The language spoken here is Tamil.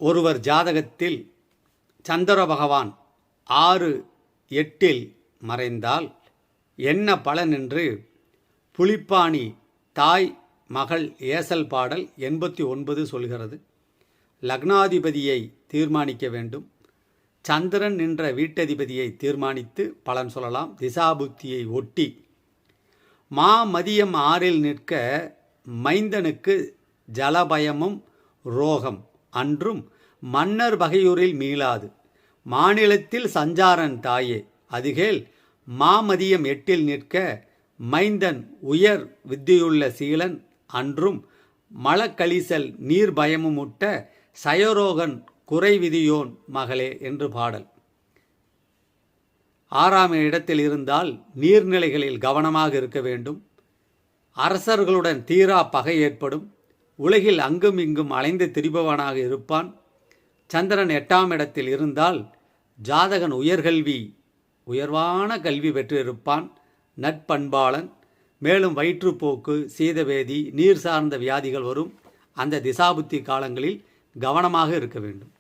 ஒருவர் ஜாதகத்தில் சந்திர பகவான் 6-8 மறைந்தால் என்ன பலன் என்று புலிப்பாணி தாய் மகள் ஏசல் பாடல் 89 சொல்கிறது. லக்னாதிபதியை தீர்மானிக்க வேண்டும். சந்திரன் என்ற வீட்டதிபதியை தீர்மானித்து பலன் சொல்லலாம். திசாபுத்தியை ஒட்டி மதியம் 6 நிற்க மைந்தனுக்கு ஜலபயமும் ரோகம் அன்றும் மன்னர் வகையூரில் மீளாது. மாநிலத்தில் சஞ்சாரன் தாயே அதுகேல் மதியம் 8 நிற்க மைந்தன் உயர் வித்தியுள்ள சீலன் அன்றும் மலக்கழிசல் நீர் பயமும் முட்ட சயரோகன் குறைவிதியோன் மகளே என்று பாடல். 6ஆம் இடத்தில் இருந்தால் நீர்நிலைகளில் கவனமாக இருக்க வேண்டும். அரசர்களுடன் தீரா பகை ஏற்படும். உலகில் அங்கும் இங்கும் அலைந்து திரிபவனாக இருப்பான். சந்திரன் 8ஆம் இடத்தில் இருந்தால் ஜாதகன் உயர்வான கல்வி பெற்றிருப்பான். நட்பண்பாளன். மேலும் வயிற்றுப்போக்கு, சீதவேதி, நீர் சார்ந்த வியாதிகள் வரும். அந்த திசாபுத்தி காலங்களில் கவனமாக இருக்க வேண்டும்.